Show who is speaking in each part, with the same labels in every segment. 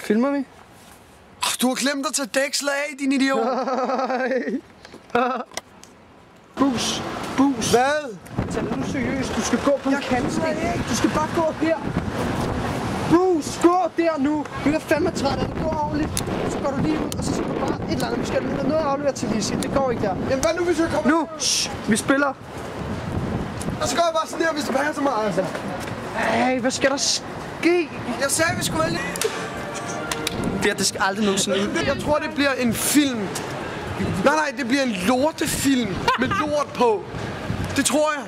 Speaker 1: Filmer vi?
Speaker 2: Du har glemt at tage dækslet af, din idiot.
Speaker 1: Bus.
Speaker 2: Hvad?
Speaker 1: Tag det nu seriøst. Du skal gå på en kantsten. Du skal bare gå her. Bus, gå der nu. Du er fandme træt af det. Gå ordentligt. Så går du lige ud, og så skal du bare et eller andet. Vi skal noget at aflevere til Lise. Det går ikke der.
Speaker 2: Jamen hvad nu, hvis jeg kommer?
Speaker 1: Nu! Vi spiller.
Speaker 2: Og så går jeg bare sådan her, hvis det passer mig, altså.
Speaker 1: Ej, hvad skal der ske?
Speaker 2: Jeg sagde, vi skulle vælge.
Speaker 1: Det skal aldrig nogensinde ud.
Speaker 2: Jeg tror, det bliver en film. Nej, det bliver en lortefilm med lort på. Det tror jeg.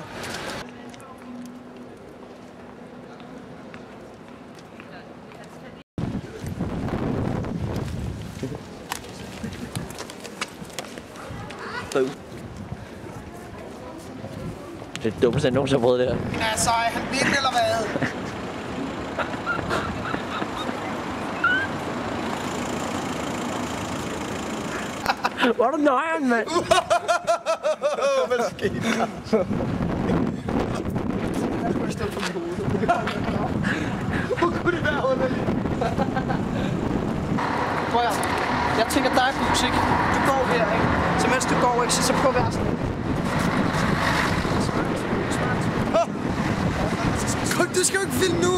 Speaker 3: Det er dummeste, jeg nogensinde har prøvet det her.
Speaker 2: Altså, er han vild eller hvad?
Speaker 3: Hvor er du nøjeren, mand?
Speaker 2: Hvad skete der? Hvor kunne det være underligt?
Speaker 1: Prøv at jeg tænker, der er musik. Du går her, ikke? Så mens du går, ikke? Så prøv at være sådan.
Speaker 2: Du skal jo ikke filme nu!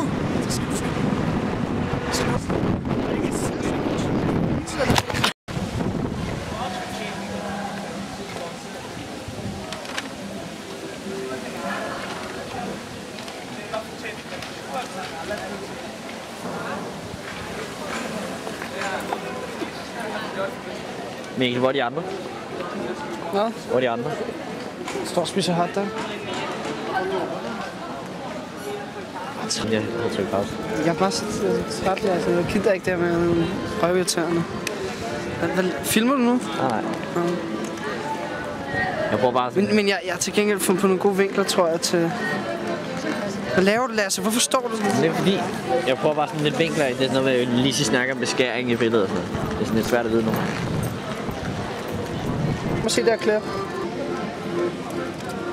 Speaker 3: Mikkel, hvor er de andre?
Speaker 1: Hvad?
Speaker 3: Hvor er de andre?
Speaker 1: Står og spiser hotdog.
Speaker 3: Ja, jeg trykker pause.
Speaker 1: Jeg er bare så træt, altså. Jeg gider ikke der med røvirriterende. Hvad filmer du nu?
Speaker 3: Nej. Jeg prøver bare sådan...
Speaker 1: Men jeg har til gengæld fundet på nogle gode vinkler, tror jeg, til... Hvad laver du, Lasse? Hvorfor står du sådan?
Speaker 3: Det er fordi, jeg prøver bare sådan lidt vinkler. Det er sådan noget, hvor Lise snakker om beskæring i billedet og sådan noget. Det er sådan lidt svært at vide nu.
Speaker 1: Må se der klip.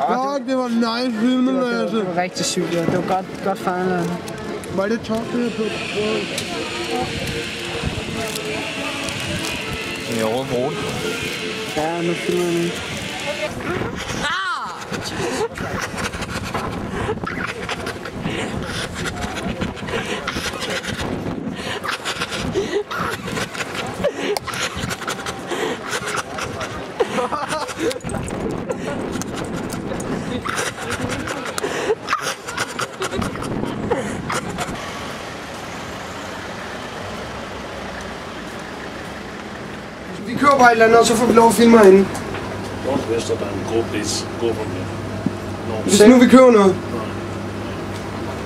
Speaker 2: Fuck, det var nice filmen, Lasse.
Speaker 1: Det var rigtig sygt, ja. Det var godt fanget.
Speaker 2: Var det toppet på?
Speaker 3: Skal vi overhovedet bruge det?
Speaker 1: Ja, nu filmer jeg nu.
Speaker 2: Vi kører bare et eller andet, og så får vi lov at filme herinde.
Speaker 4: North Vesterland, go please. Go from here.
Speaker 2: Hvis nu vi køber noget.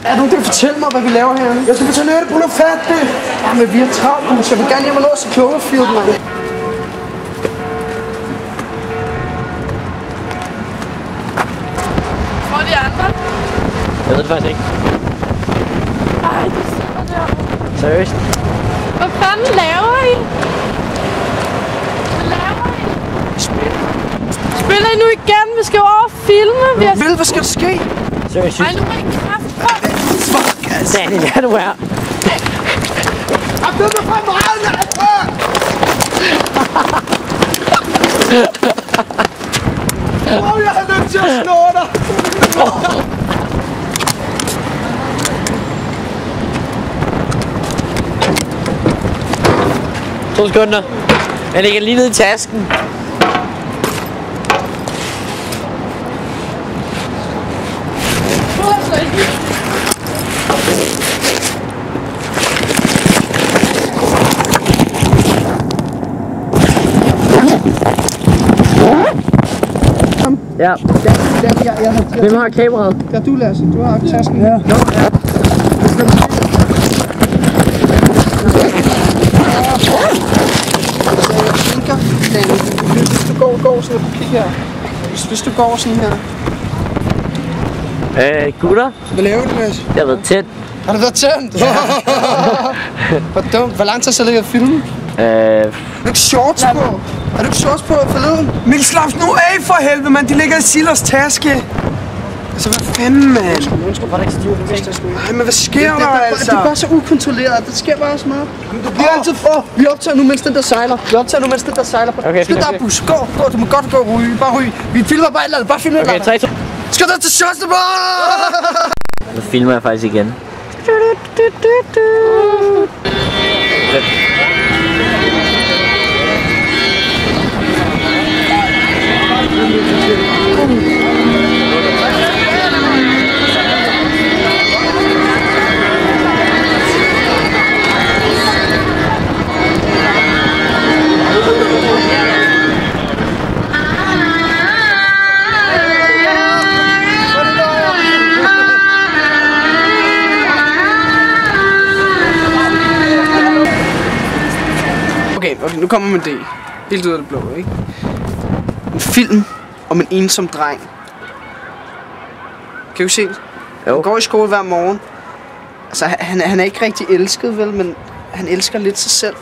Speaker 1: Er du kan fortælle mig, hvad vi laver her?
Speaker 2: Jeg skal fortælle jer, prøv at fatte det.
Speaker 1: Ja, men vi har travlt, så jeg vil gerne hjem og nå at se Cloverfield, mand.
Speaker 5: Hvor er de andre?
Speaker 3: Jeg ved det faktisk ikke.
Speaker 5: Ej, de sidder der.
Speaker 3: Seriøst?
Speaker 5: Hvad fanden laver I? Hvad laver I? Spiller I nu igen? Vi skal jo over og filme. Vi har...
Speaker 1: Vel, hvad skal der ske?
Speaker 3: Seriøst?
Speaker 5: Ej, nu er I kraft.
Speaker 1: Fuck, altså.
Speaker 3: Danny, hvad er du her?
Speaker 2: Jeg ved mig for meget, Lasse! Jeg havde nødt til at slå dig!
Speaker 3: 2 sekunder. Jeg lægger lige ned i tasken. Ja. Hvem har kameraet?
Speaker 1: Ja, du, Lasse. Du har tasken.
Speaker 3: Ja. Nå, ja.
Speaker 1: Hvis du går sådan her, kig her. Hvis du går sådan her.
Speaker 3: Gutter?
Speaker 1: Hvad laver du, Mads?
Speaker 3: Jeg har været tændt.
Speaker 1: Har du været tændt? Ja. Hvor dumt. Hvor lang tid så ligger filmen? Er du ikke shorts på? Er du ikke shorts på forleden?
Speaker 2: Mikkel, slap nu af for helvede, mand. De ligger i Sillers taske. Altså, hvad fanden, mand?
Speaker 3: Undskyld, var der ikke styr på ting?
Speaker 2: Nej, men hvad sker der, altså?
Speaker 1: Det er bare så ukontrolleret. Det sker bare så meget. Du bliver altid for. Vi optager nu, mens den der sejler.
Speaker 3: Okay,
Speaker 1: Skyd, der er bus. Gå. Du må godt gå og ryge. Bare ryge. Vi filmer bare et eller andet. Bare film et eller
Speaker 3: Okay,
Speaker 1: andet.
Speaker 3: 3, 2.
Speaker 1: Skal der til Sjøsleborg?
Speaker 3: Nu filmer jeg faktisk igen.
Speaker 1: Okay, nu kommer man det. Helt ud af det blå, ikke? En film om en ensom dreng. Kan du se det? Han går i skole hver morgen. Altså, han er ikke rigtig elsket, vel? Men han elsker lidt sig selv.